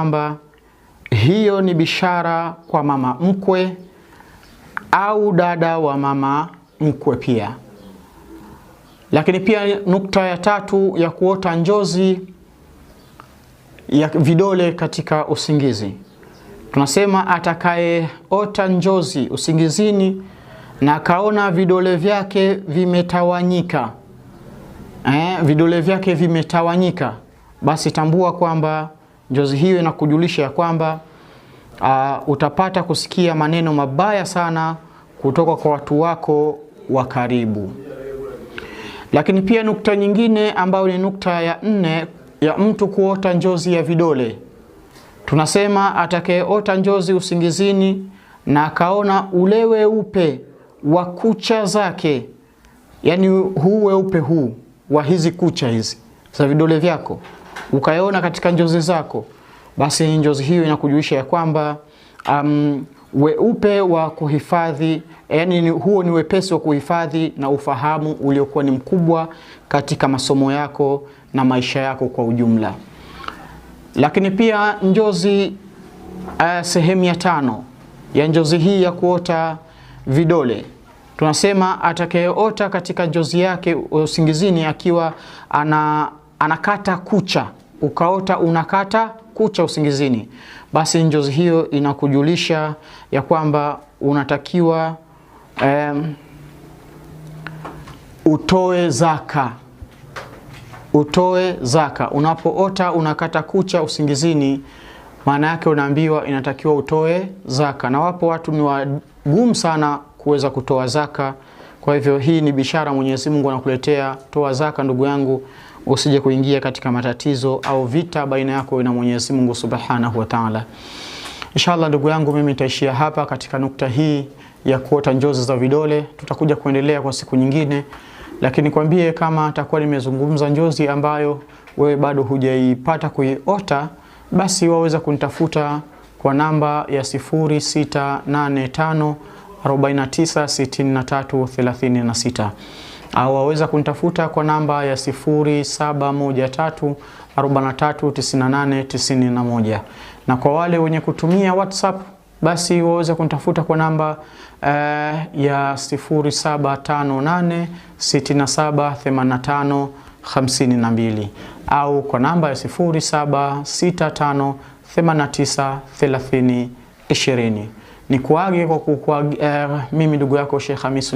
kwamba hiyo ni bishara kwa mama mkwe au dada wa mama mkwe pia. Lakini pia nukta ya tatu ya kuota njozi ya vidole katika usingizi. Tunasema atakayeota njozi usingizini na akaona vidole vyake vimetawanyika, vidole vyake vimetawanyika, basi tambua kwamba njozi hiyo inakujulisha ya kwamba utapata kusikia maneno mabaya sana kutoka kwa watu wako wa karibu. Lakini pia nukta nyingine ambayo ni nukta ya 4 ya mtu kuota njozi ya vidole. Tunasema atakayeota njozi usingizini na akaona ule weupe wa kucha zake, yani huu weupe huu wa hizi kucha hizi za vidole vyako, ukaona katika njozi zako, basi njozi hiyo inakujulisha ya kwamba weupe wa kuhifadhi, yani huo ni wepesi wa kuhifadhi na ufahamu uliokuwa ni mkubwa katika masomo yako na maisha yako kwa ujumla. Lakini pia njozi sehemu ya 5 ya njozi hii ya kuota vidole. Tunasema atakayeota katika njozi yake usingizini akiwa anakata kucha, ukaota unakata kucha usingizini, basi njozi hiyo inakujulisha ya kwamba unatakiwa utoe zaka. Utoe zaka. Unapoota unakata kucha usingizini, maana yake unaambiwa inatakiwa utoe zaka. Na wapo watu ni wagumu sana kuweza kutoa zaka. Kwa hivyo hii ni bishara Mwenyezi Mungu anakuletea. Toa zaka ndugu yangu, usije kuingia katika matatizo au vita baina yako na Mwenyezi Mungu Subhanahu wa Ta'ala. Inshallah ndugu yangu, mimi nitaishia hapa katika nukta hii ya kuota njozi za vidole. Tutakuja kuendelea kwa siku nyingine, lakini kwambie kama atakuwa nimezungumza njozi ambayo wewe bado hujaipata kuiota, basi waweza kunitafuta kwa namba ya 0685 496336 au waweza kunitafuta kwa namba ya 0713 439891. Na kwa wale wenye kutumia WhatsApp, basi waweza kunitafuta kwa namba ya 0758 678552 au kwa namba ya 0765 893020. Ni kuage kwa mimi ndugu yako Sheikh Hamis.